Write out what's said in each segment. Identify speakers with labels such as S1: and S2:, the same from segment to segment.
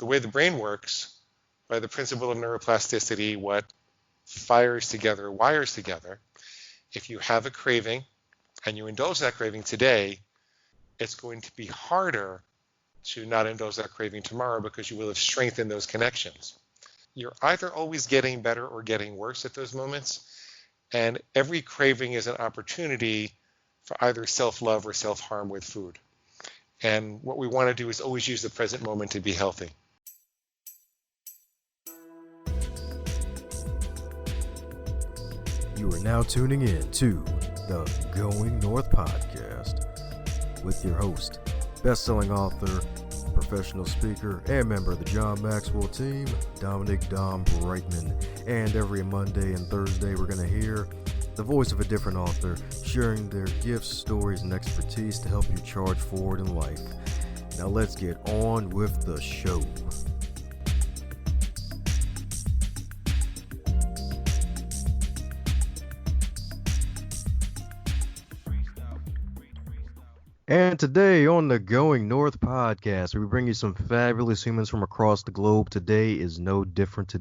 S1: the way the brain works, by the principle of neuroplasticity, what fires together wires together. If you have a craving and you indulge that craving today, it's going to be harder to not indulge that craving tomorrow because you will have strengthened those connections. You're either always getting better or getting worse at those moments. And every craving is an opportunity for either self-love or self-harm with food. And what we want to do is always use the present moment to be healthy.
S2: You are now tuning in to the Going North podcast with your host, best-selling author, professional speaker, and member of the John Maxwell team, Dominic Dom Brightman. And every Monday and Thursday, we're going to hear the voice of a different author sharing their gifts, stories, and expertise to help you charge forward in life. Now let's get on with the show. And today on the Going North podcast, we bring you some fabulous humans from across the globe. Today is no different.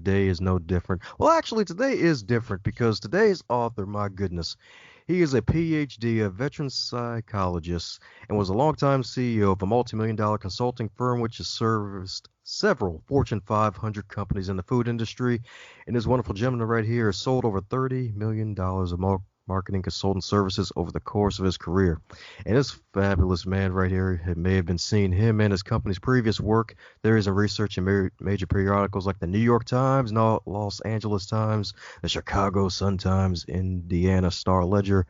S2: Well, actually, today is different because today's author, my goodness, he is a Ph.D., a veteran psychologist, and was a longtime CEO of a multi-million-dollar consulting firm which has serviced several Fortune 500 companies in the food industry. And this wonderful gentleman right here has sold over $30 million of marketing consultant services over the course of his career. And this fabulous man right here may have been seeing him and his company's previous work. There is a research in major periodicals like the New York Times, Los Angeles Times, the Chicago Sun-Times, Indiana Star-Ledger,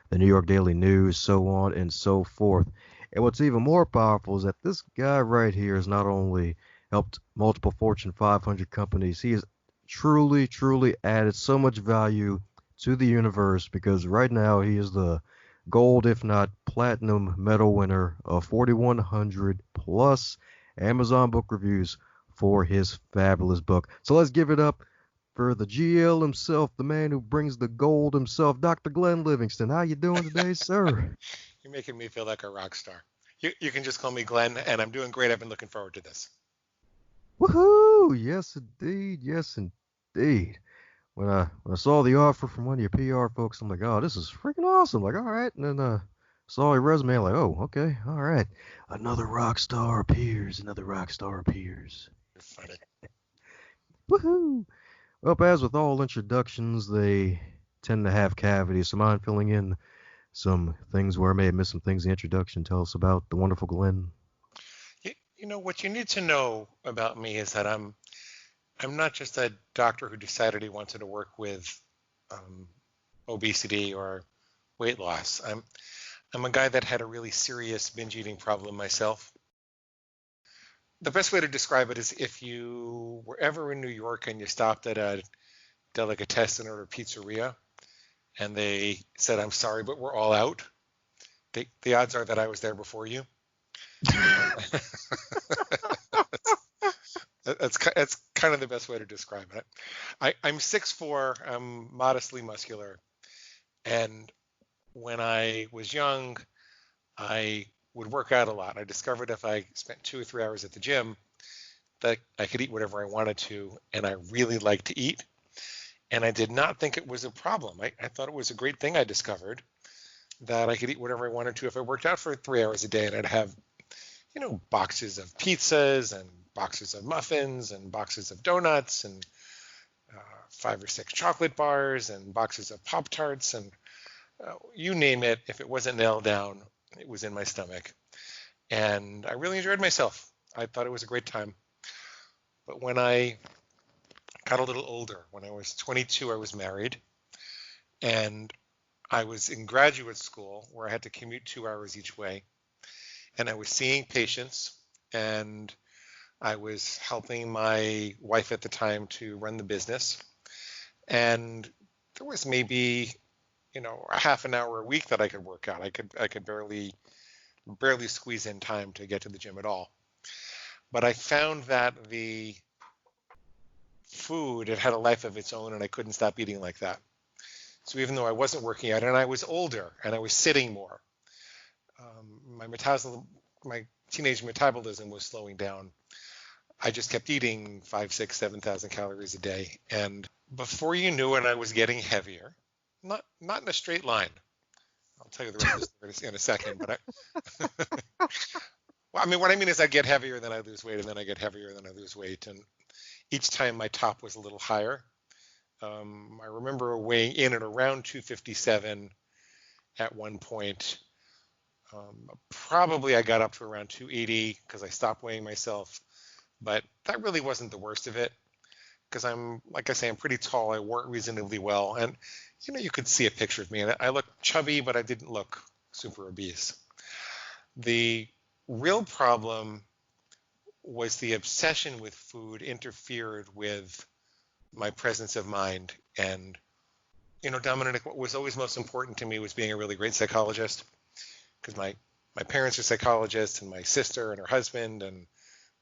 S2: the New York Daily News, so on and so forth. And what's even more powerful is that this guy right here has not only helped multiple Fortune 500 companies, he has truly added so much value to the universe, because right now he is the gold, if not platinum, medal winner of 4,100 plus Amazon book reviews for his fabulous book. So let's give it up for the GL himself, the man who brings the gold himself, Dr. Glenn Livingston. How you doing today, sir?
S1: You're making me feel like a rock star. You can just call me Glenn, and I'm doing great. I've been looking forward to this.
S2: Woohoo! Yes, indeed. When I saw the offer from one of your PR folks, I'm like, oh, this is freaking awesome. Like, all right. And then saw your resume, I'm like, oh, okay, all right. Another rock star appears.
S1: You're funny.
S2: Woohoo! Well, as with all introductions, they tend to have cavities. So mind filling in some things where I may have missed some things in the introduction? Tell us about the wonderful Glenn.
S1: You know, what you need to know about me is that I'm not just a doctor who decided he wanted to work with obesity or weight loss. I'm a guy that had a really serious binge eating problem myself. The best way to describe it is if you were ever in New York and you stopped at a delicatessen or a pizzeria and they said, "I'm sorry, but we're all out," the odds are that I was there before you. That's kind of the best way to describe it. I'm 6'4", I'm modestly muscular, and when I was young, I would work out a lot. I discovered if I spent 2 or 3 hours at the gym that I could eat whatever I wanted to, and I really liked to eat, and I did not think it was a problem. I thought it was a great thing I discovered, that I could eat whatever I wanted to if I worked out for 3 hours a day, and I'd have, boxes of pizzas and boxes of muffins and boxes of donuts and 5 or 6 chocolate bars and boxes of Pop-Tarts and you name it. If it wasn't nailed down, it was in my stomach. And I really enjoyed myself. I thought it was a great time. But when I got a little older, when I was 22, I was married. And I was in graduate school where I had to commute 2 hours each way. And I was seeing patients, and I was helping my wife at the time to run the business. And there was maybe, a half an hour a week that I could work out. I could barely squeeze in time to get to the gym at all. But I found that the food, it had a life of its own, and I couldn't stop eating like that. So even though I wasn't working out and I was older and I was sitting more, my teenage metabolism was slowing down. I just kept eating 5, 6, 7,000 calories a day. And before you knew it, I was getting heavier. Not in a straight line. I'll tell you the rest of the story in a second. But well, I mean, what I mean is I get heavier, then I lose weight, and then I get heavier, then I lose weight. And each time my top was a little higher. I remember weighing in at around 257 at one point. Probably I got up to around 280 because I stopped weighing myself, but that really wasn't the worst of it because like I say, I'm pretty tall. I work reasonably well, and you could see a picture of me, and I looked chubby, but I didn't look super obese. The real problem was the obsession with food interfered with my presence of mind. And Dominic, what was always most important to me was being a really great psychologist, because my parents are psychologists, and my sister and her husband and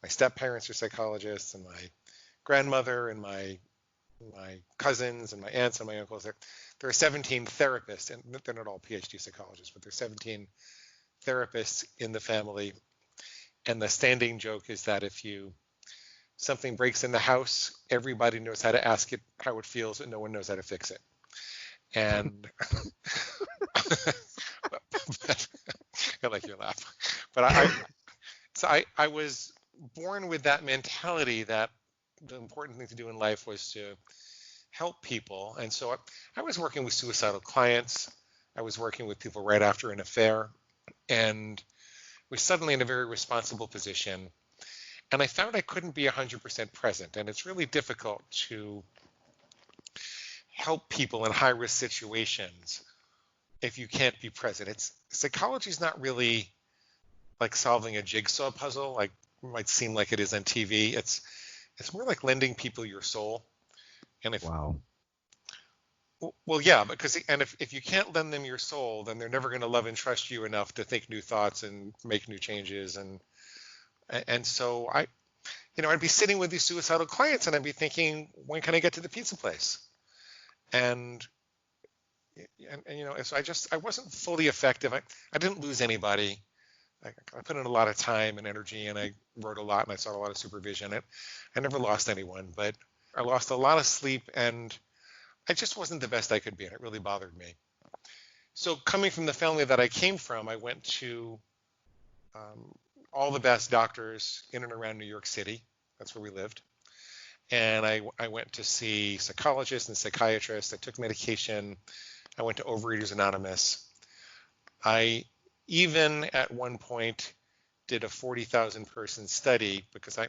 S1: my step parents are psychologists, and my grandmother and my cousins and my aunts and my uncles. There are 17 therapists, and they're not all Ph.D. psychologists, but there are 17 therapists in the family. And the standing joke is that if something breaks in the house, everybody knows how to ask it how it feels, but no one knows how to fix it. And I like your laugh. But I was born with that mentality that the important thing to do in life was to help people. And so I was working with suicidal clients. I was working with people right after an affair, and was suddenly in a very responsible position. And I found I couldn't be 100% present. And it's really difficult to help people in high-risk situations if you can't be present. Psychology is not really like solving a jigsaw puzzle, like it might seem like it is on TV. It's more like lending people your soul. And
S2: Wow.
S1: Well, yeah, because if you can't lend them your soul, then they're never going to love and trust you enough to think new thoughts and make new changes. And so I'd be sitting with these suicidal clients, and I'd be thinking, when can I get to the pizza place? And so I wasn't fully effective. I didn't lose anybody. I put in a lot of time and energy, and I wrote a lot, and I sought a lot of supervision. I never lost anyone, but I lost a lot of sleep, and I just wasn't the best I could be, and it really bothered me. So coming from the family that I came from, I went to all the best doctors in and around New York City. That's where we lived. And I went to see psychologists and psychiatrists. I took medication. I went to Overeaters Anonymous. I even at one point did a 40,000 person study because I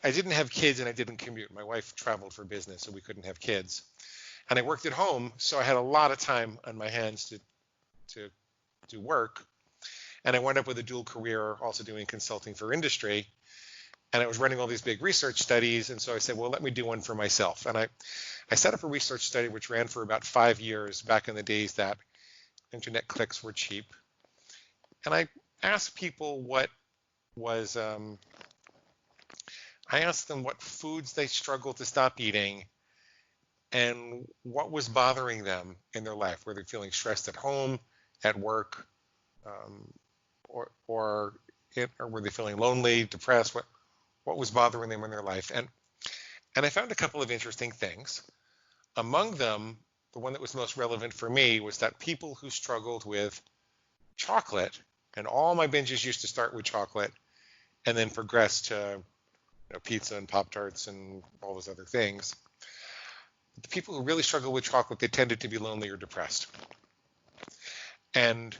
S1: didn't have kids and I didn't commute. My wife traveled for business, so we couldn't have kids. And I worked at home, so I had a lot of time on my hands to do work. And I wound up with a dual career, also doing consulting for industry. And I was running all these big research studies. And so I said, well, let me do one for myself. And I set up a research study which ran for about 5 years back in the days that internet clicks were cheap. And I asked people I asked them what foods they struggled to stop eating and what was bothering them in their life. Were they feeling stressed at home, at work, or were they feeling lonely, depressed? What was bothering them in their life? And I found a couple of interesting things. Among them, the one that was most relevant for me was that people who struggled with chocolate, and all my binges used to start with chocolate and then progress to pizza and Pop-Tarts and all those other things. The people who really struggled with chocolate, they tended to be lonely or depressed. And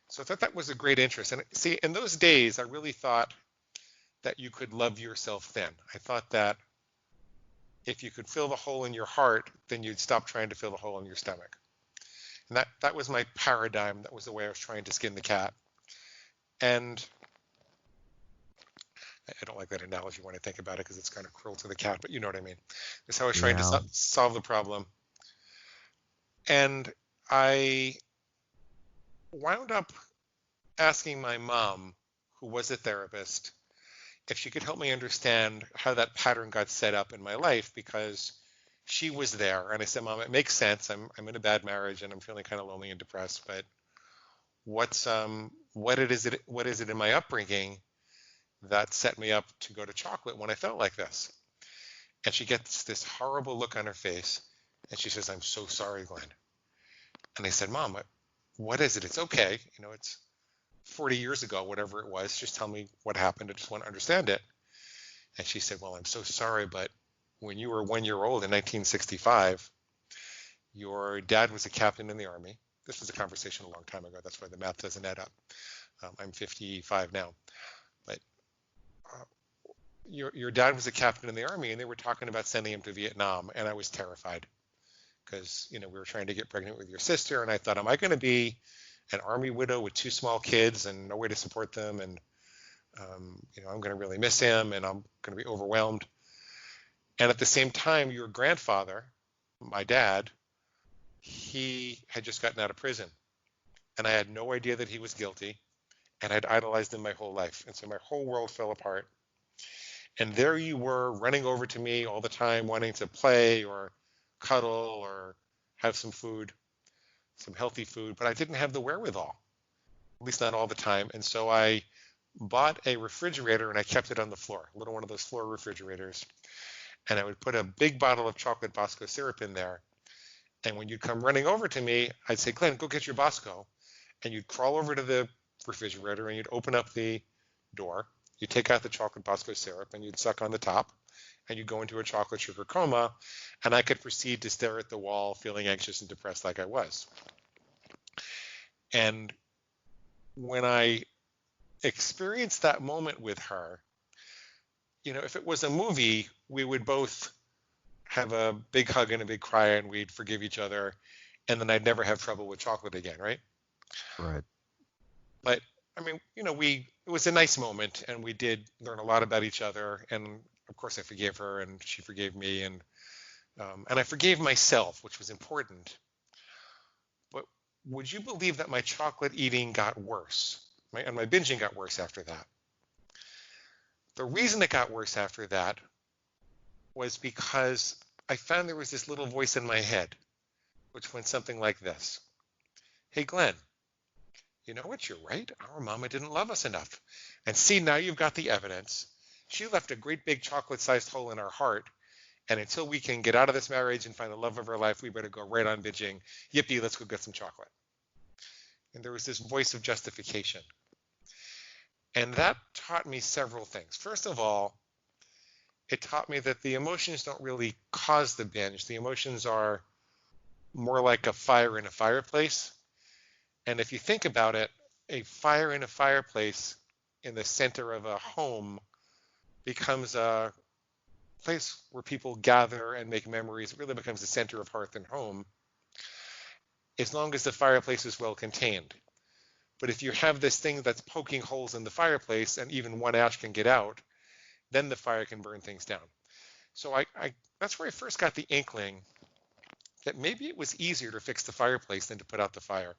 S1: so I thought that was a great interest. And see, in those days, I really thought that you could love yourself then. I thought that if you could fill the hole in your heart, then you'd stop trying to fill the hole in your stomach. And that was my paradigm. That was the way I was trying to skin the cat. And I don't like that analogy when I think about it because it's kind of cruel to the cat, but you know what I mean. That's how I was trying to solve the problem. And I wound up asking my mom, who was a therapist, if she could help me understand how that pattern got set up in my life, because she was there. And I said, Mom, it makes sense. I'm in a bad marriage and I'm feeling kind of lonely and depressed, but what is it in my upbringing that set me up to go to chocolate when I felt like this. And she gets this horrible look on her face, and she says, "I'm so sorry, Glenn." And I said, "Mom, what is it? It's okay. It's 40 years ago, whatever it was. Just tell me what happened. I just want to understand it." And she said, "Well, I'm so sorry, but when you were 1 year old in 1965, your dad was a captain in the Army." This was a conversation a long time ago. That's why the math doesn't add up. I'm 55 now. But your dad was a captain in the Army, and they were talking about sending him to Vietnam, and I was terrified because we were trying to get pregnant with your sister, and I thought, am I going to be an Army widow with two small kids and no way to support them, and I'm going to really miss him, and I'm going to be overwhelmed. And at the same time, your grandfather, my dad, he had just gotten out of prison, and I had no idea that he was guilty, and I'd idolized him my whole life, and so my whole world fell apart. And there you were running over to me all the time, wanting to play or cuddle or have some food, some healthy food, but I didn't have the wherewithal, at least not all the time. And so I bought a refrigerator and I kept it on the floor, a little one of those floor refrigerators. And I would put a big bottle of chocolate Bosco syrup in there. And when you'd come running over to me, I'd say, "Glenn, go get your Bosco." And you'd crawl over to the refrigerator and you'd open up the door. You take out the chocolate Bosco syrup and you'd suck on the top, and you'd go into a chocolate sugar coma, and I could proceed to stare at the wall, feeling anxious and depressed like I was. And when I experienced that moment with her, if it was a movie, we would both have a big hug and a big cry, and we'd forgive each other, and then I'd never have trouble with chocolate again, right?
S2: Right.
S1: But I mean, it was a nice moment, and we did learn a lot about each other. And of course, I forgave her, and she forgave me, and I forgave myself, which was important. But would you believe that my chocolate eating got worse, and my binging got worse after that? The reason it got worse after that was because I found there was this little voice in my head, which went something like this: "Hey, Glenn, you know what? You're right. Our mama didn't love us enough. And see, now you've got the evidence. She left a great big chocolate-sized hole in our heart. And until we can get out of this marriage and find the love of our life, we better go right on binging. Yippee, let's go get some chocolate." And there was this voice of justification. And that taught me several things. First of all, it taught me that the emotions don't really cause the binge. The emotions are more like a fire in a fireplace. And if you think about it, a fire in a fireplace in the center of a home becomes a place where people gather and make memories. It really becomes the center of hearth and home, as long as the fireplace is well contained. But if you have this thing that's poking holes in the fireplace and even one ash can get out, then the fire can burn things down. So that's where I first got the inkling that maybe it was easier to fix the fireplace than to put out the fire.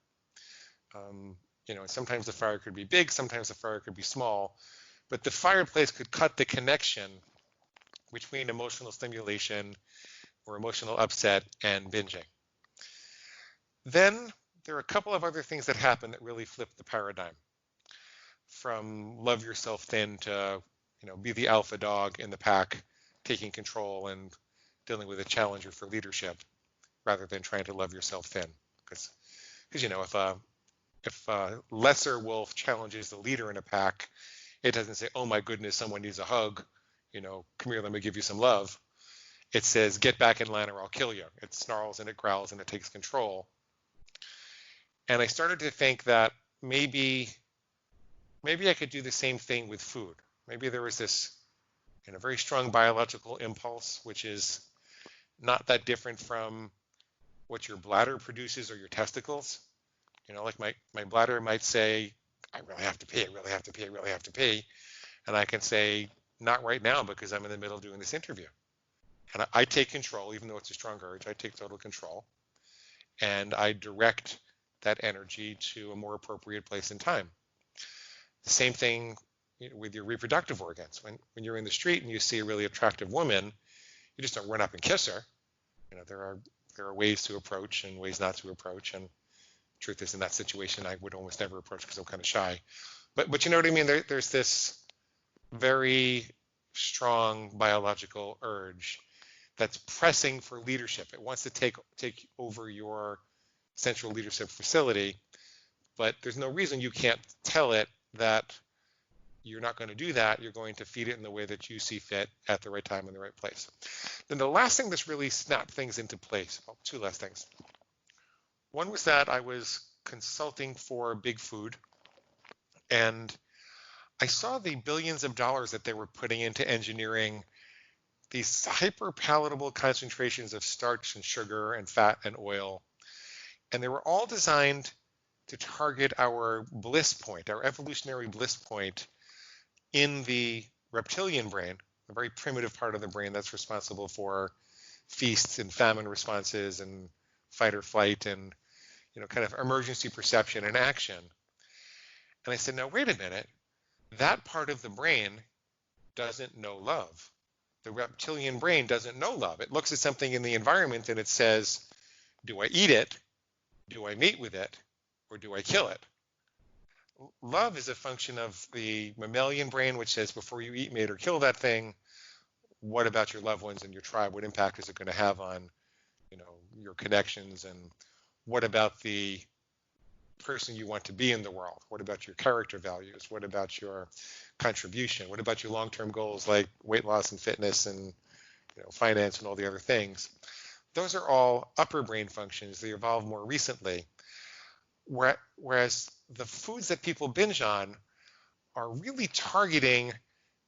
S1: Sometimes the fire could be big, sometimes the fire could be small, but the fireplace could cut the connection between emotional stimulation or emotional upset and binging. Then there are a couple of other things that happened that really flipped the paradigm from love yourself thin to, be the alpha dog in the pack, taking control and dealing with a challenger for leadership rather than trying to love yourself thin. Because if a lesser wolf challenges the leader in a pack, it doesn't say, "Oh my goodness, someone needs a hug. Come here, let me give you some love." It says, "Get back in line or I'll kill you." It snarls and it growls and it takes control. And I started to think that maybe I could do the same thing with food. Maybe there was this very strong biological impulse, which is not that different from what your bladder produces or your testicles. Like my bladder might say, "I really have to pee, I really have to pee, I really have to pee." And I can say, "Not right now because I'm in the middle of doing this interview." And I take control, even though it's a strong urge, I take total control. And I direct that energy to a more appropriate place and time. The same thing with your reproductive organs. When you're in the street and you see a really attractive woman, you just don't run up and kiss her. There are ways to approach and ways not to approach. And truth is, in that situation, I would almost never approach because I'm kind of shy. But you know what I mean? There's this very strong biological urge that's pressing for leadership. It wants to take over your central leadership facility, but there's no reason you can't tell it that you're not going to do that. You're going to feed it in the way that you see fit at the right time in the right place. Then the last thing that's really snapped things into place, well, two last things. One was that I was consulting for Big Food, and I saw the billions of dollars that they were putting into engineering these hyper palatable concentrations of starch and sugar and fat and oil. And they were all designed to target our bliss point, our evolutionary bliss point in the reptilian brain, a very primitive part of the brain that's responsible for feasts and famine responses and fight or flight and kind of emergency perception and action. And I said, now wait a minute, that part of the brain doesn't know love. The reptilian brain doesn't know love. It looks at something in the environment and it says, do I eat it? Do I mate with it? Or do I kill it? Love is a function of the mammalian brain, which says before you eat, mate, or kill that thing, what about your loved ones and your tribe? What impact is it going to have on, your connections? And what about the person you want to be in the world? What about your character values? What about your contribution? What about your long-term goals like weight loss and fitness and finance and all the other things? Those are all upper brain functions. They evolved more recently. Whereas the foods that people binge on are really targeting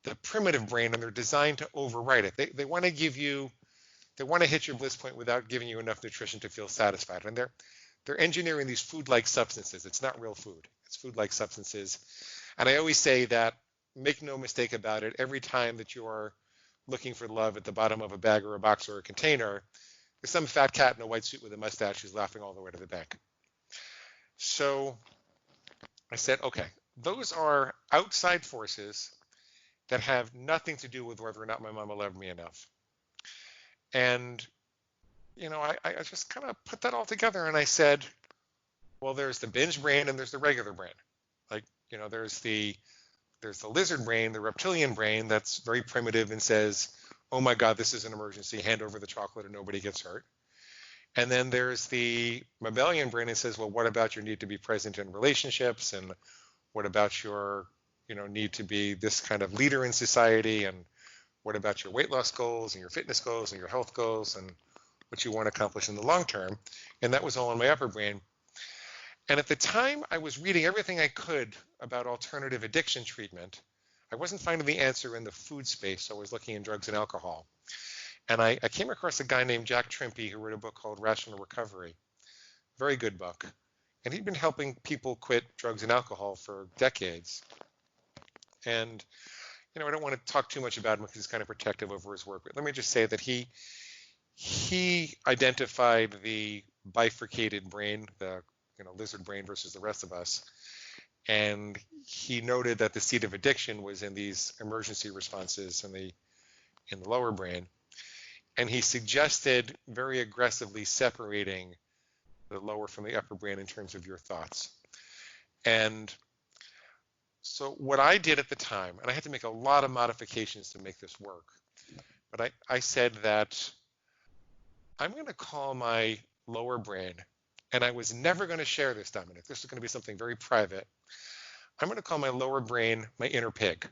S1: the primitive brain, and they're designed to override it. They want to hit your bliss point without giving you enough nutrition to feel satisfied. And they're engineering these food-like substances. It's not real food. It's food-like substances. And I always say that, make no mistake about it, every time that you're looking for love at the bottom of a bag or a box or a container, there's some fat cat in a white suit with a mustache who's laughing all the way to the bank. So I said, okay, those are outside forces that have nothing to do with whether or not my mama loved me enough. And, I just kind of put that all together and I said, well, there's the binge brain and there's the regular brain. Like, there's the lizard brain, the reptilian brain that's very primitive and says, oh my God, this is an emergency, hand over the chocolate and nobody gets hurt. And then there's the mammalian brain that says, well, what about your need to be present in relationships? And what about your, need to be this kind of leader in society? And what about your weight loss goals and your fitness goals and your health goals and what you want to accomplish in the long term? And that was all in my upper brain. And at the time, I was reading everything I could about alternative addiction treatment. I wasn't finding the answer in the food space, so I was looking in drugs and alcohol. And I came across a guy named Jack Trimpey who wrote a book called Rational Recovery. Very good book. And he'd been helping people quit drugs and alcohol for decades. And, I don't want to talk too much about him because he's kind of protective over his work. But let me just say that he identified the bifurcated brain, the lizard brain versus the rest of us. And he noted that the seat of addiction was in these emergency responses in the lower brain. And he suggested very aggressively separating the lower from the upper brain in terms of your thoughts. And so what I did at the time, and I had to make a lot of modifications to make this work, but I said that I'm going to call my lower brain, and I was never going to share this, Dominic. This is going to be something very private. I'm going to call my lower brain my inner pig.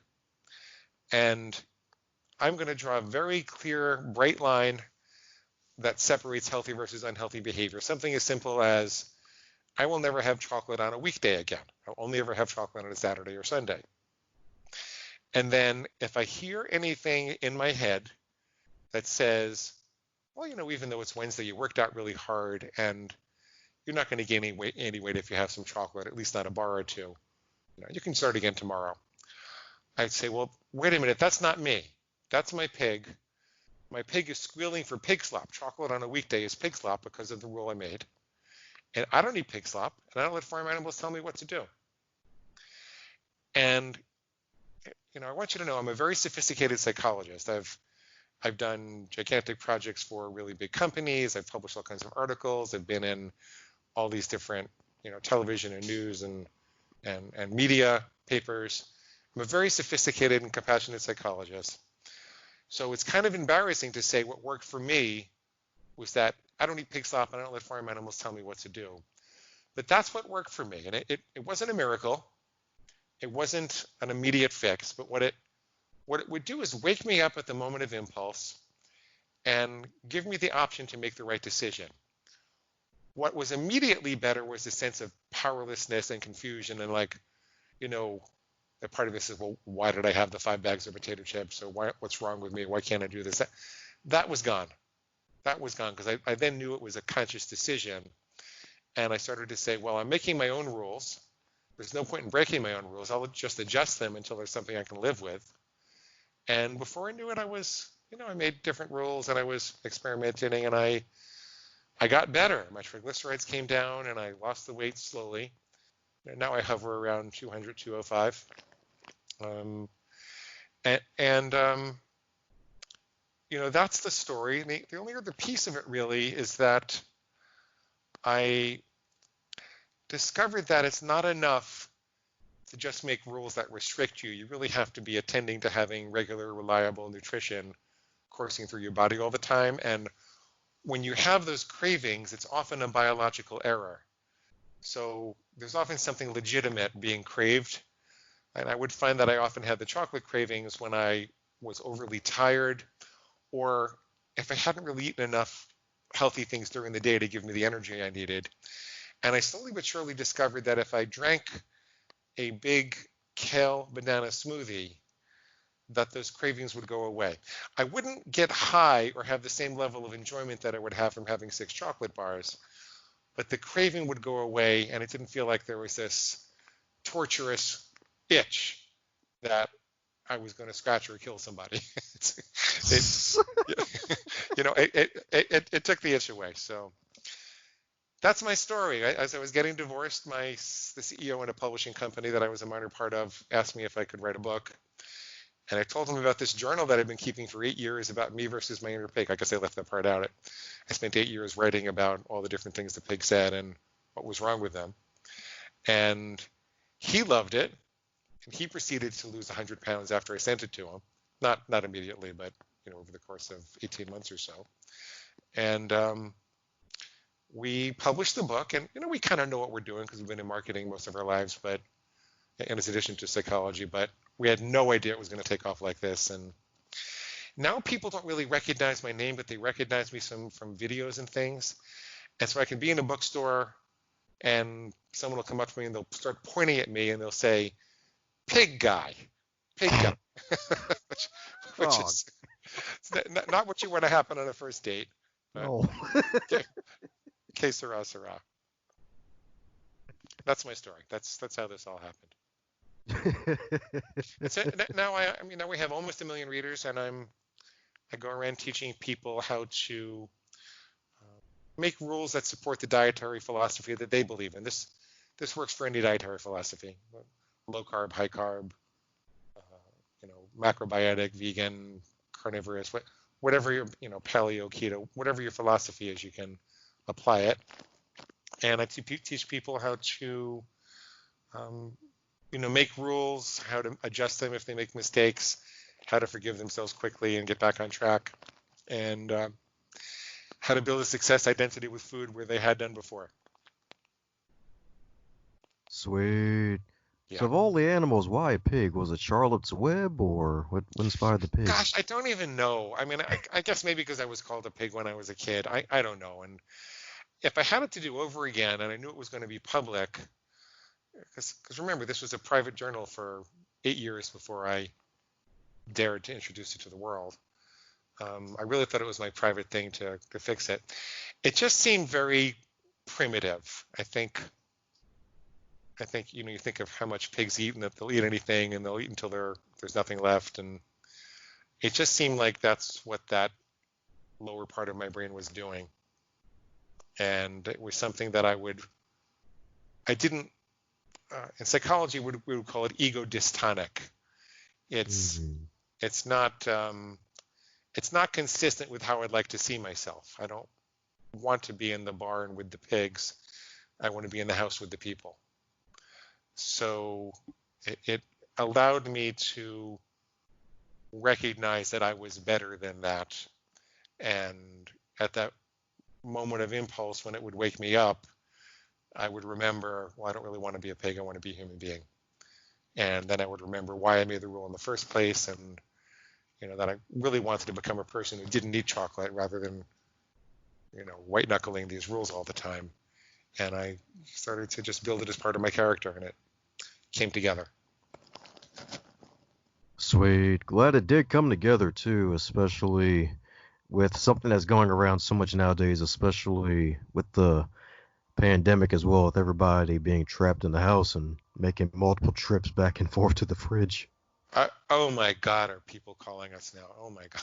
S1: And I'm going to draw a very clear, bright line that separates healthy versus unhealthy behavior. Something as simple as, I will never have chocolate on a weekday again. I'll only ever have chocolate on a Saturday or Sunday. And then if I hear anything in my head that says, well, even though it's Wednesday, you worked out really hard and you're not going to gain any weight if you have some chocolate, at least not a bar or two. You can start again tomorrow. I'd say, well, wait a minute, that's not me. That's my pig. My pig is squealing for pig slop. Chocolate on a weekday is pig slop because of the rule I made. And I don't eat pig slop, and I don't let farm animals tell me what to do. And, I want you to know I'm a very sophisticated psychologist. I've done gigantic projects for really big companies. I've published all kinds of articles. I've been in all these different, television and news and media papers. I'm a very sophisticated and compassionate psychologist. So it's kind of embarrassing to say what worked for me was that I don't eat pig slop and I don't let farm animals tell me what to do. But that's what worked for me. And it wasn't a miracle. It wasn't an immediate fix. But what it would do is wake me up at the moment of impulse and give me the option to make the right decision. What was immediately better was a sense of powerlessness and confusion and like, you know, a part of this is, well, why did I have the 5 bags of potato chips? Or what's wrong with me? Why can't I do this? That was gone. That was gone because I then knew it was a conscious decision. And I started to say, well, I'm making my own rules. There's no point in breaking my own rules. I'll just adjust them until there's something I can live with. And before I knew it, I made different rules and I was experimenting and I got better. My triglycerides came down and I lost the weight slowly. Now I hover around 200, 205. That's the story. The only other piece of it really is that I discovered that it's not enough to just make rules that restrict you. You really have to be attending to having regular, reliable nutrition coursing through your body all the time. And when you have those cravings, it's often a biological error. So there's often something legitimate being craved. And I would find that I often had the chocolate cravings when I was overly tired, or if I hadn't really eaten enough healthy things during the day to give me the energy I needed. And I slowly but surely discovered that if I drank a big kale banana smoothie, that those cravings would go away. I wouldn't get high or have the same level of enjoyment that I would have from having 6 chocolate bars, but the craving would go away and it didn't feel like there was this torturous itch that I was going to scratch or kill somebody. It took the itch away. So that's my story. As I was getting divorced, the CEO in a publishing company that I was a minor part of asked me if I could write a book. And I told him about this journal that I'd been keeping for 8 years about me versus my inner pig. I guess I left that part out. I spent 8 years writing about all the different things the pig said and what was wrong with them. And he loved it. And he proceeded to lose 100 pounds after I sent it to him. Not immediately, but over the course of 18 months or so. And we published the book, and we kind of know what we're doing because we've been in marketing most of our lives, but in addition to psychology, but we had no idea it was going to take off like this. And now people don't really recognize my name, but they recognize me from videos and things. And so I can be in a bookstore and someone will come up to me and they'll start pointing at me and they'll say, pig guy, which is not what you want to happen on a first date.
S2: No.
S1: Que sera, sera. That's my story. That's how this all happened. Now we have almost 1 million readers, and I go around teaching people how to make rules that support the dietary philosophy that they believe in. This works for any dietary philosophy: low carb, high carb, macrobiotic, vegan, carnivorous, whatever your paleo, keto, whatever your philosophy is, you can apply it. And I teach people how to make rules, how to adjust them if they make mistakes, how to forgive themselves quickly and get back on track, and how to build a success identity with food where they had done before.
S2: Sweet.
S1: Yeah.
S2: So of all the animals, why a pig? Was it Charlotte's Web, or what inspired the pig?
S1: Gosh, I don't even know. I mean, I guess maybe because I was called a pig when I was a kid. I don't know. And if I had it to do over again and I knew it was going to be public, because remember, this was a private journal for 8 years before I dared to introduce it to the world. I really thought it was my private thing to fix it. It just seemed very primitive. I think you think of how much pigs eat and that they'll eat anything and they'll eat until there's nothing left. And it just seemed like that's what that lower part of my brain was doing. And it was something that in psychology, we would call it ego dystonic. It's not consistent with how I'd like to see myself. I don't want to be in the barn with the pigs. I want to be in the house with the people. So allowed me to recognize that I was better than that. And at that moment of impulse, when it would wake me up, I would remember, well, I don't really want to be a pig. I want to be a human being. And then I would remember why I made the rule in the first place, and that I really wanted to become a person who didn't eat chocolate rather than white knuckling these rules all the time. And I started to just build it as part of my character, and it came together.
S2: Sweet. Glad it did come together too, especially with something that's going around so much nowadays, especially with the pandemic as well, with everybody being trapped in the house and making multiple trips back and forth to the fridge.
S1: Oh my God, are people calling us now? Oh my God.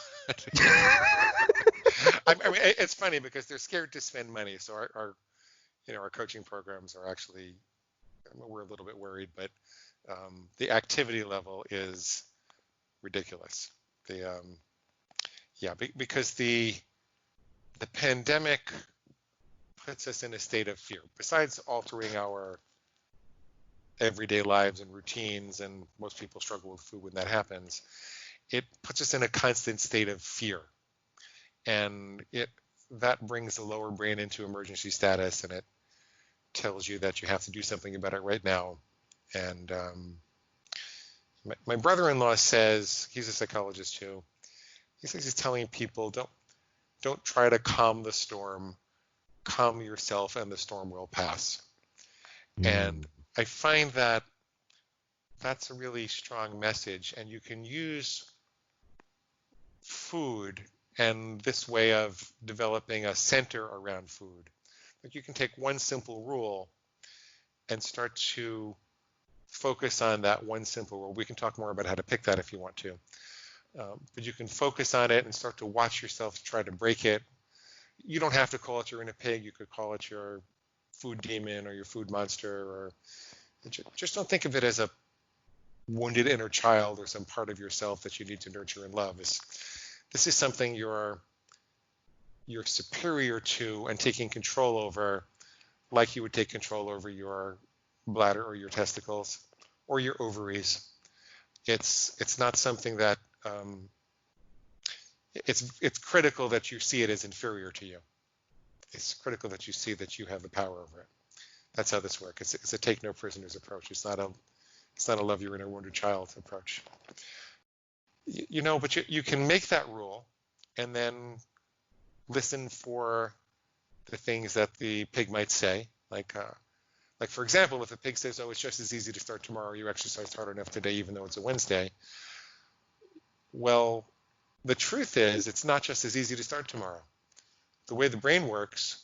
S1: I mean, it's funny because they're scared to spend money. So our coaching programs are actually, we're a little bit worried, but the activity level is ridiculous. Because the pandemic puts us in a state of fear. Besides altering our everyday lives and routines, and most people struggle with food when that happens, it puts us in a constant state of fear. And that brings the lower brain into emergency status, and it tells you that you have to do something about it right now. And my brother-in-law says, he's a psychologist too, he says he's telling people, don't try to calm the storm, calm yourself and the storm will pass. And I find that that's a really strong message, and you can use food and this way of developing a center around food. Like, you can take one simple rule and start to focus on that one simple rule. We can talk more about how to pick that if you want to. But you can focus on it and start to watch yourself try to break it. You don't have to call it your inner pig. You could call it your food demon or your food monster, or just don't think of it as a wounded inner child or some part of yourself that you need to nurture and love. This is something you're superior to and taking control over, like you would take control over your bladder or your testicles or your ovaries. It's not something that it's critical that you see it as inferior to you. It's critical that you see that you have the power over it. That's how this works. It's a take no prisoners approach. It's not a love your inner wounded child approach. But you can make that rule and then listen for the things that the pig might say. Like for example, if a pig says, "Oh, it's just as easy to start tomorrow. You exercised hard enough today, even though it's a Wednesday." Well, the truth is, it's not just as easy to start tomorrow. The way the brain works,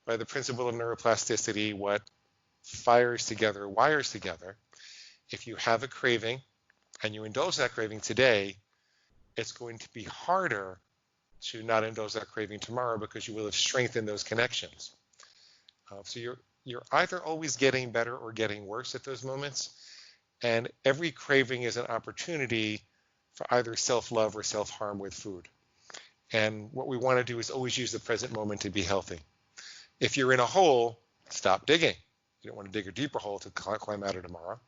S1: by the principle of neuroplasticity, what fires together wires together. If you have a craving and you indulge that craving today, it's going to be harder to not indulge that craving tomorrow because you will have strengthened those connections. So you're either always getting better or getting worse at those moments, and every craving is an opportunity for either self-love or self-harm with food. And what we want to do is always use the present moment to be healthy. If you're in a hole, stop digging. You don't want to dig a deeper hole to climb out of tomorrow.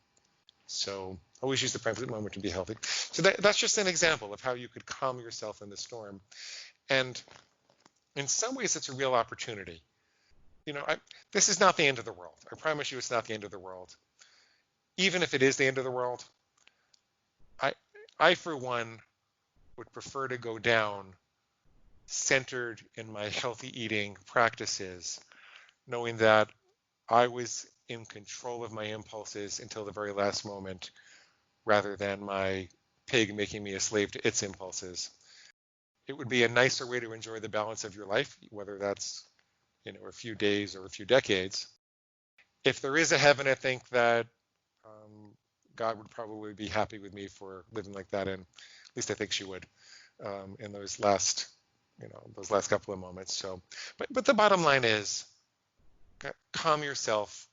S1: So always use the present moment to be healthy. So that's just an example of how you could calm yourself in the storm. And in some ways, it's a real opportunity. This is not the end of the world. I promise you it's not the end of the world. Even if it is the end of the world, I for one, would prefer to go down centered in my healthy eating practices, knowing that I was in control of my impulses until the very last moment, rather than my pig making me a slave to its impulses. It would be a nicer way to enjoy the balance of your life, whether that's a few days or a few decades. If there is a heaven, I think that God would probably be happy with me for living like that, and at least I think she would in those last couple of moments. So, but the bottom line is, calm yourself.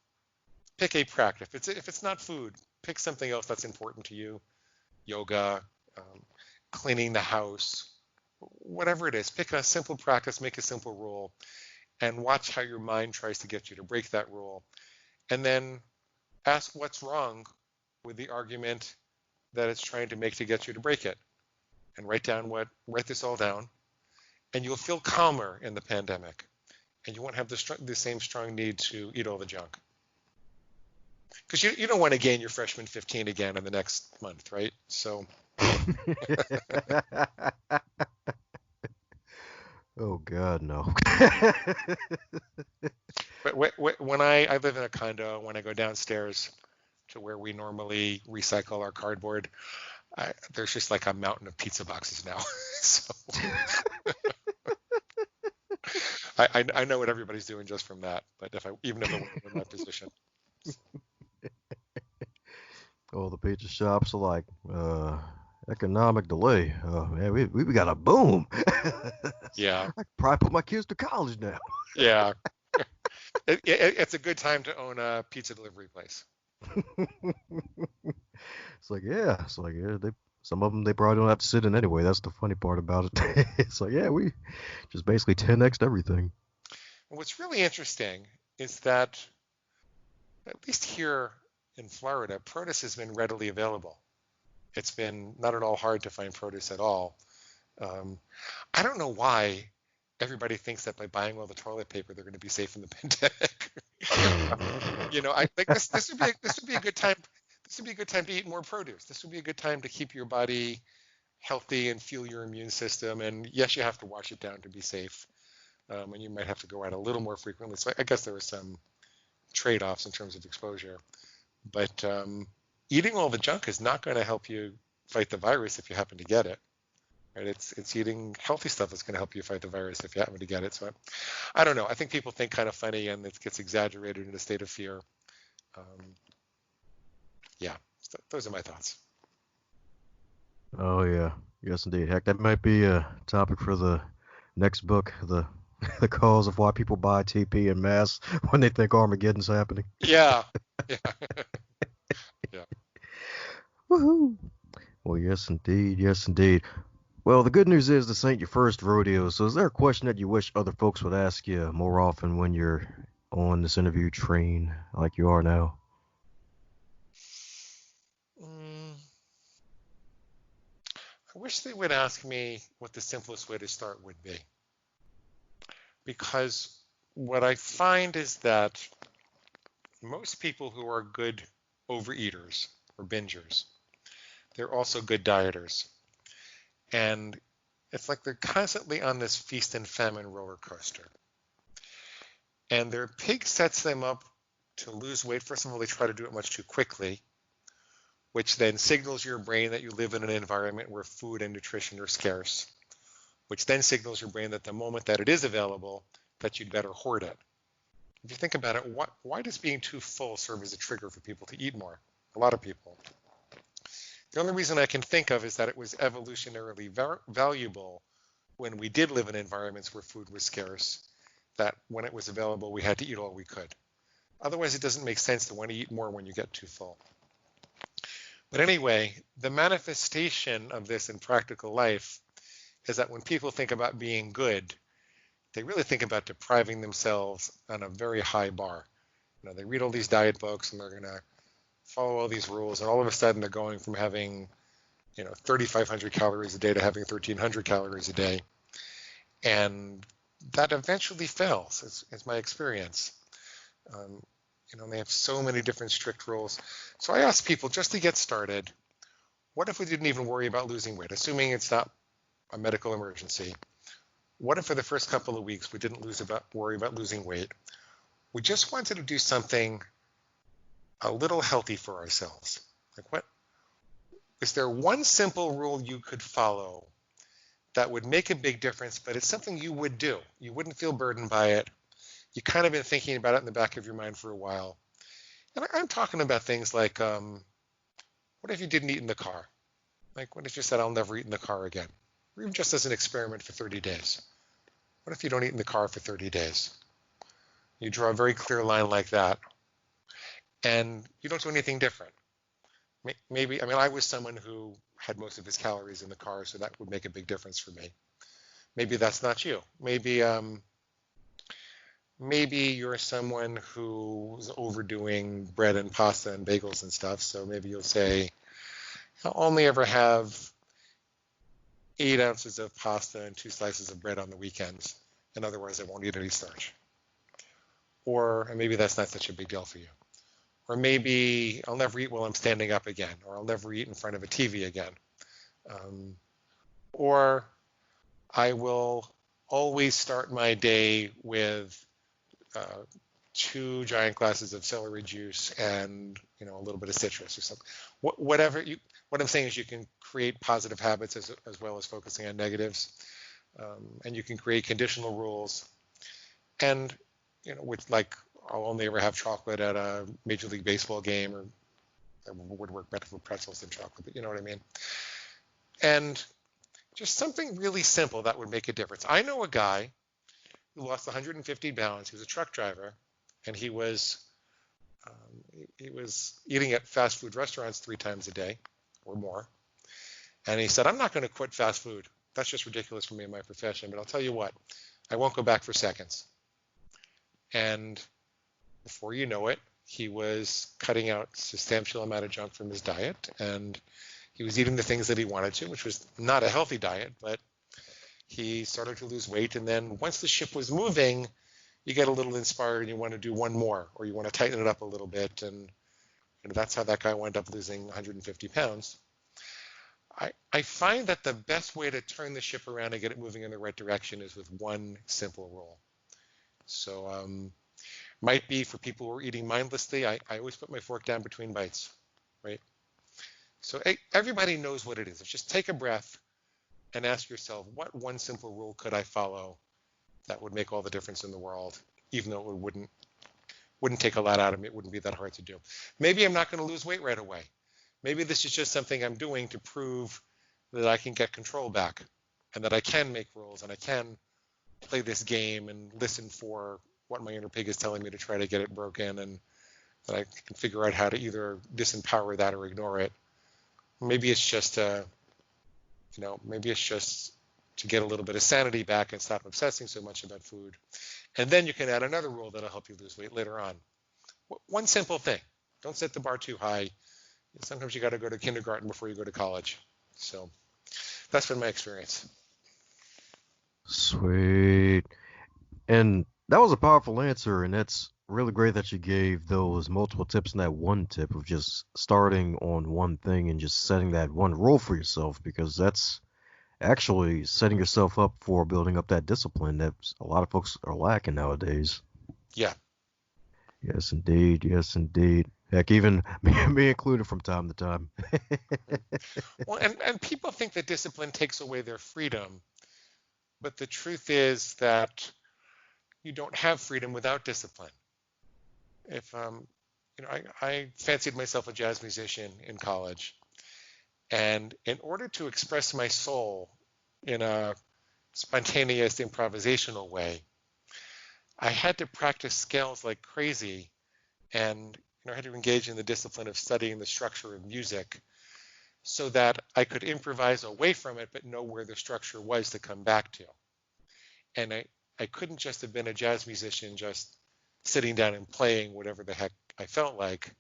S1: Pick a practice. If it's not food, pick something else that's important to you. Yoga, cleaning the house, whatever it is. Pick a simple practice, make a simple rule, and watch how your mind tries to get you to break that rule. And then ask what's wrong with the argument that it's trying to make to get you to break it, and write this all down, and you'll feel calmer in the pandemic, and you won't have the same strong need to eat all the junk. Because you don't want to gain your freshman 15 again in the next month, right? So.
S2: Oh God, no.
S1: But when I live in a condo, when I go downstairs to where we normally recycle our cardboard, there's just like a mountain of pizza boxes now. So I know what everybody's doing just from that. But even if I were in my position.
S2: Oh, the pizza shops are like, economic delay. Man, we got a boom.
S1: Yeah.
S2: I could probably put my kids to college now.
S1: Yeah. It's a good time to own a pizza delivery place.
S2: It's like, yeah. Some of them they probably don't have to sit in anyway. That's the funny part about it. It's like, yeah, we just basically 10x'd everything.
S1: And what's really interesting is that, at least here in Florida, produce has been readily available. It's been not at all hard to find produce at all. I don't know why everybody thinks that by buying all the toilet paper they're going to be safe from the pandemic. I think this would be a good time. This would be a good time to eat more produce. This would be a good time to keep your body healthy and fuel your immune system. And yes, you have to wash it down to be safe, and you might have to go out a little more frequently. So I guess there are some trade-offs in terms of exposure. But eating all the junk is not going to help you fight the virus if you happen to get it. Right? It's eating healthy stuff that's going to help you fight the virus if you happen to get it. So I don't know. I think people think kind of funny, and it gets exaggerated in a state of fear. Yeah, so those are my thoughts.
S2: Oh yeah, yes indeed. Heck, that might be a topic for the next book. The the cause of why people buy TP en masse when they think Armageddon's happening.
S1: Yeah, yeah, yeah.
S2: Woohoo! Well, yes indeed, yes indeed. Well, the good news is this ain't your first rodeo. So, is there a question that you wish other folks would ask you more often when you're on this interview train like you are now?
S1: Mm, I wish they would ask me what the simplest way to start would be, because what I find is that most people who are good overeaters or bingers, they're also good dieters. And it's like they're constantly on this feast and famine roller coaster. And their pig sets them up to lose weight. First of all, they try to do it much too quickly, which then signals your brain that you live in an environment where food and nutrition are scarce, which then signals your brain that the moment that it is available, that you'd better hoard it. If you think about it, why does being too full serve as a trigger for people to eat more? A lot of people. The only reason I can think of is that it was evolutionarily valuable when we did live in environments where food was scarce, that when it was available, we had to eat all we could. Otherwise, it doesn't make sense to want to eat more when you get too full. But anyway, the manifestation of this in practical life is that when people think about being good, they really think about depriving themselves on a very high bar. They read all these diet books and they're going to follow all these rules, and all of a sudden they're going from having 3,500 calories a day to having 1,300 calories a day, and that eventually fails. It's my experience. They have so many different strict rules. So I ask people, just to get started, what if we didn't even worry about losing weight, assuming it's not a medical emergency? What if for the first couple of weeks we didn't worry about losing weight? We just wanted to do something a little healthy for ourselves. Like, what is there one simple rule you could follow that would make a big difference, but it's something you would do? You wouldn't feel burdened by it. You kind of been thinking about it in the back of your mind for a while. And I'm talking about things like, what if you didn't eat in the car? Like, what if you said, I'll never eat in the car again? Or even just as an experiment for 30 days. What if you don't eat in the car for 30 days? You draw a very clear line like that, and you don't do anything different. Maybe, I was someone who had most of his calories in the car, so that would make a big difference for me. Maybe that's not you. Maybe you're someone who's overdoing bread and pasta and bagels and stuff, so maybe you'll say, I'll only ever have 8 ounces of pasta and 2 slices of bread on the weekends. In other words, I won't eat any starch. Or maybe that's not such a big deal for you. Or maybe I'll never eat while I'm standing up again, or I'll never eat in front of a TV again. Or I will always start my day with 2 giant glasses of celery juice and a little bit of citrus or something. What I'm saying is you can create positive habits as well as focusing on negatives, and you can create conditional rules. And which, like, I'll only ever have chocolate at a Major League Baseball game, or that would work better for pretzels than chocolate, but you know what I mean. And just something really simple that would make a difference. I know a guy who lost 150 pounds. He was a truck driver, and he was eating at fast food restaurants 3 times a day or more. And he said, I'm not going to quit fast food. That's just ridiculous for me in my profession. But I'll tell you what, I won't go back for seconds. And before you know it, he was cutting out a substantial amount of junk from his diet, and he was eating the things that he wanted to, which was not a healthy diet, but he started to lose weight. And then once the ship was moving, you get a little inspired and you want to do one more, or you want to tighten it up a little bit. And that's how that guy wound up losing 150 pounds. I find that the best way to turn the ship around and get it moving in the right direction is with one simple rule. So might be for people who are eating mindlessly, I always put my fork down between bites, right? So everybody knows what it is. It's just take a breath and ask yourself, what one simple rule could I follow that would make all the difference in the world, even though it wouldn't take a lot out of me. It wouldn't be that hard to do. Maybe I'm not going to lose weight right away. Maybe this is just something I'm doing to prove that I can get control back, and that I can make rules, and I can play this game and listen for what my inner pig is telling me to try to get it broken, and that I can figure out how to either disempower that or ignore it. Maybe it's just to get a little bit of sanity back and stop obsessing so much about food. And then you can add another rule that'll help you lose weight later on. One simple thing. Don't set the bar too high. Sometimes you got to go to kindergarten before you go to college. So that's been my experience.
S2: Sweet. And that was a powerful answer, and that's really great that you gave those multiple tips and that one tip of just starting on one thing and just setting that one rule for yourself, because that's actually setting yourself up for building up that discipline that a lot of folks are lacking nowadays.
S1: Yeah.
S2: Yes, indeed. Yes, indeed. Heck, even me included from time to time.
S1: Well, and people think that discipline takes away their freedom, but the truth is that you don't have freedom without discipline. If I fancied myself a jazz musician in college, and in order to express my soul in a spontaneous improvisational way, I had to practice scales like crazy, and I had to engage in the discipline of studying the structure of music so that I could improvise away from it but know where the structure was to come back to. And I couldn't just have been a jazz musician just sitting down and playing whatever the heck I felt like,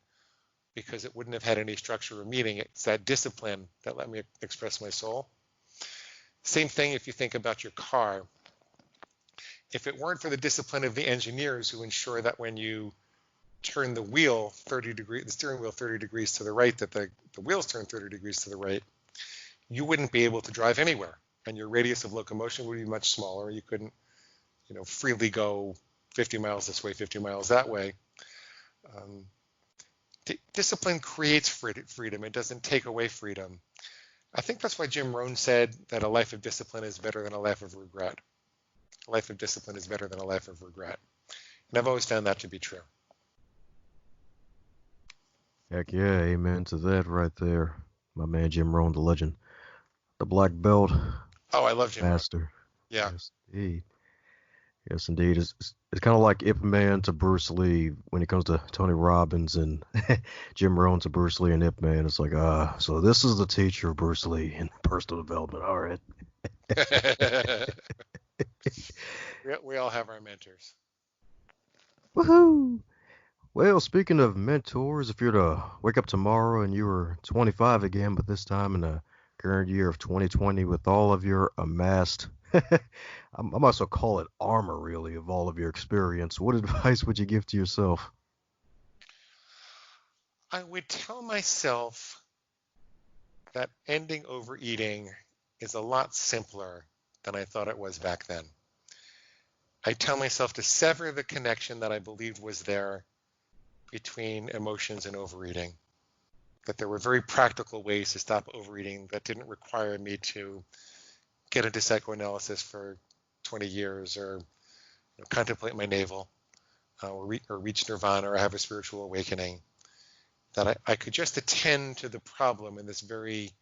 S1: because it wouldn't have had any structure or meaning. It's that discipline that let me express my soul. Same thing if you think about your car. If it weren't for the discipline of the engineers who ensure that when you turn the wheel 30 degrees, the steering wheel 30 degrees to the right, that the wheels turn 30 degrees to the right, you wouldn't be able to drive anywhere, and your radius of locomotion would be much smaller. You couldn't, freely go 50 miles this way, 50 miles that way. Discipline creates freedom. It doesn't take away freedom. I think that's why Jim Rohn said that a life of discipline is better than a life of regret. A life of discipline is better than a life of regret. And I've always found that to be true.
S2: Heck yeah, amen to that right there. My man Jim Rohn, the legend. The black belt.
S1: Oh, I love Jim Rohn.
S2: Master.
S1: Yeah.
S2: Yes, indeed. Yes, indeed. It's kind of like Ip Man to Bruce Lee when it comes to Tony Robbins, and Jim Rohn to Bruce Lee and Ip Man. It's like, so this is the teacher of Bruce Lee in personal development. All right.
S1: We all have our mentors.
S2: Woohoo! Well, speaking of mentors, if you're to wake up tomorrow and you were 25 again, but this time in the current year of 2020 with all of your amassed, I might as well call it armor, really, of all of your experience, what advice would you give to yourself?
S1: I would tell myself that ending overeating is a lot simpler than I thought it was back then. I tell myself to sever the connection that I believed was there between emotions and overeating, that there were very practical ways to stop overeating that didn't require me to get into psychoanalysis for 20 years or contemplate my navel or reach nirvana or have a spiritual awakening, that I could just attend to the problem in this very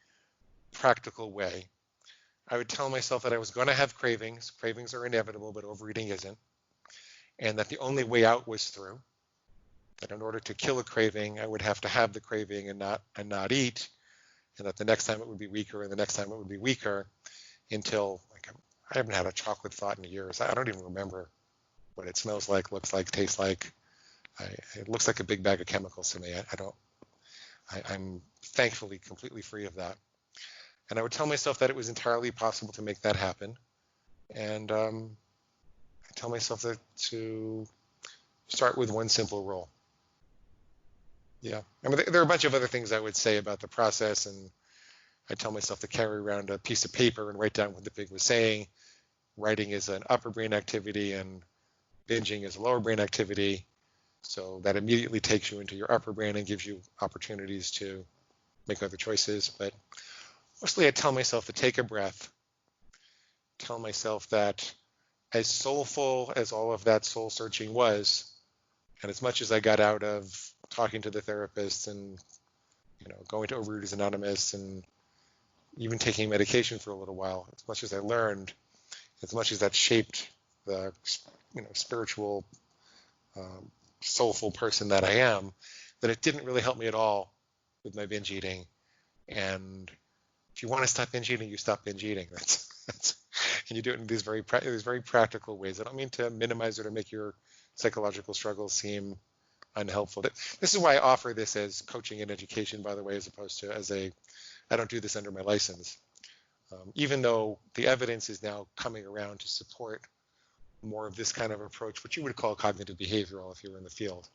S1: practical way. I would tell myself that I was going to have cravings. Cravings are inevitable, but overeating isn't. And that the only way out was through. That in order to kill a craving, I would have to have the craving and not eat. And that the next time it would be weaker, and the next time it would be weaker, until like I haven't had a chocolate thought in years. I don't even remember what it smells like, looks like, tastes like. It looks like a big bag of chemicals to me. I don't. I'm thankfully completely free of that. And I would tell myself that it was entirely possible to make that happen. And I tell myself that to start with one simple rule. Yeah. I mean, there are a bunch of other things I would say about the process, and I tell myself to carry around a piece of paper and write down what the pig was saying. Writing is an upper brain activity, and binging is a lower brain activity. So that immediately takes you into your upper brain and gives you opportunities to make other choices. But mostly I tell myself to take a breath, tell myself that as soulful as all of that soul searching was, and as much as I got out of talking to the therapist and going to Overeaters Anonymous and even taking medication for a little while, as much as I learned, as much as that shaped the spiritual, soulful person that I am, that it didn't really help me at all with my binge eating. And if you want to stop binge eating, you stop binge eating. That's and you do it in these very practical ways. I don't mean to minimize it or make your psychological struggles seem unhelpful. This is why I offer this as coaching and education, by the way, as opposed to I don't do this under my license. Even though the evidence is now coming around to support more of this kind of approach, which you would call cognitive behavioral if you were in the field.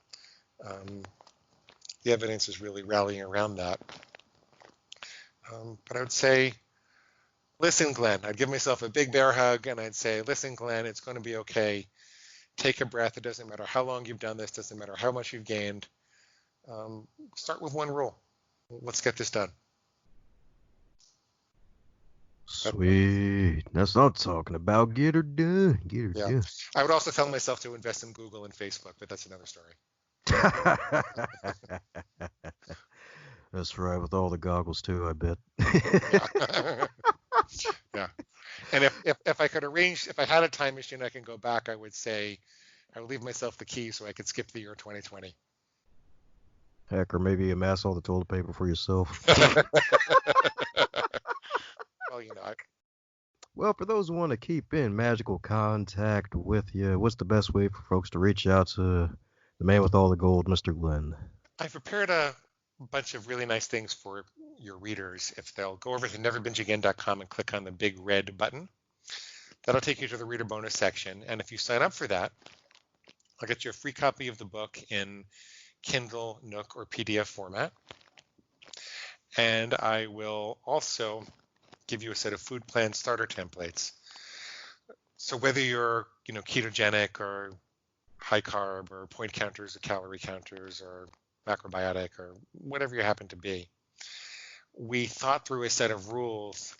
S1: The evidence is really rallying around that. But I would say, listen, Glenn. I'd give myself a big bear hug and I'd say, listen, Glenn, it's going to be okay. Take a breath. It doesn't matter how long you've done this. Doesn't matter how much you've gained. Start with one rule. Let's get this done.
S2: Sweet. That's what I'm talking about. Get her done. Get her
S1: Yeah.
S2: done.
S1: I would also tell myself to invest in Google and Facebook, but that's another story.
S2: That's right, with all the goggles too, I bet.
S1: Yeah. Yeah. And if I could arrange, if I had a time machine, I can go back, I would say I would leave myself the key so I could skip the year 2020.
S2: Heck, or maybe amass all the toilet paper for yourself.
S1: Well,
S2: Well, for those who want to keep in magical contact with you, what's the best way for folks to reach out to the man with all the gold, Mr. Glenn?
S1: I've prepared a bunch of really nice things for your readers. If they'll go over to neverbingeagain.com and click on the big red button, that'll take you to the reader bonus section. And if you sign up for that, I'll get you a free copy of the book in Kindle, Nook, or PDF format. And I will also give you a set of food plan starter templates. So whether you're, ketogenic or high carb or point counters or calorie counters or macrobiotic or whatever you happen to be, we thought through a set of rules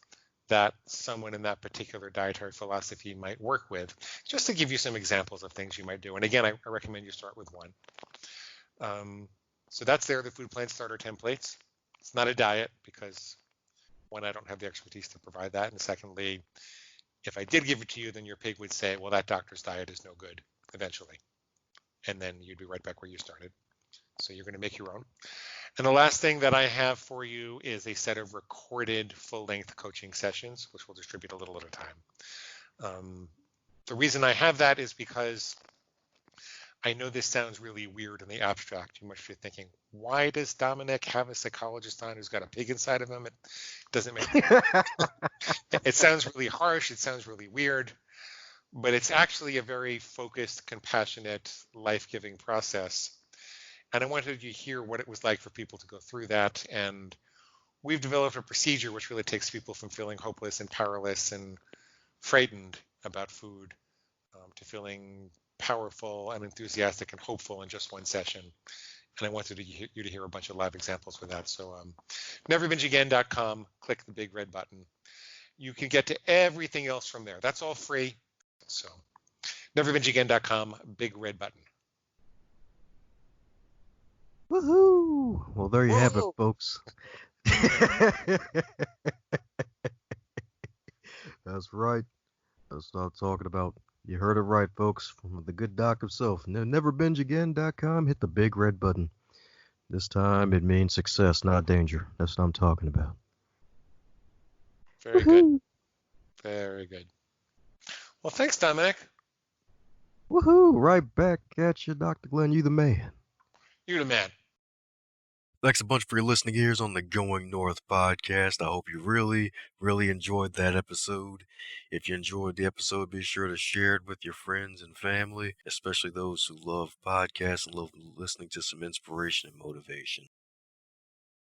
S1: that someone in that particular dietary philosophy might work with, just to give you some examples of things you might do. And again, I recommend you start with one. So that's there, the food plan starter templates. It's not a diet because, one, I don't have the expertise to provide that. And secondly, if I did give it to you, then your pig would say, well, that doctor's diet is no good eventually. And then you'd be right back where you started. So you're going to make your own. And the last thing that I have for you is a set of recorded full-length coaching sessions, which we'll distribute a little at a time. The reason I have that is because I know this sounds really weird in the abstract. You must be thinking, why does Dominic have a psychologist on who's got a pig inside of him? It doesn't make it sounds really harsh. It sounds really weird, but it's actually a very focused, compassionate, life-giving process. And I wanted you to hear what it was like for people to go through that. And we've developed a procedure which really takes people from feeling hopeless and powerless and frightened about food to feeling powerful and enthusiastic and hopeful in just one session. And I wanted you to hear a bunch of live examples with that. So neverbingeagain.com, click the big red button. You can get to everything else from there. That's all free. So neverbingeagain.com, big red button.
S2: Woohoo! Well, there you have it,
S1: Whoa.
S2: folks. That's right. That's what I'm talking about. You heard it right, folks, from the good doc himself. Neverbingeagain.com, hit the big red button. This time it means success, not danger. That's what I'm talking about.
S1: Very good. Very good. Well, thanks, Dominic.
S2: Woohoo! Right back at you, Dr. Glenn. You the man.
S1: You're the man.
S2: Thanks a bunch for your listening ears on the Going North podcast. I hope you really, really enjoyed that episode. If you enjoyed the episode, be sure to share it with your friends and family, especially those who love podcasts and love listening to some inspiration and motivation.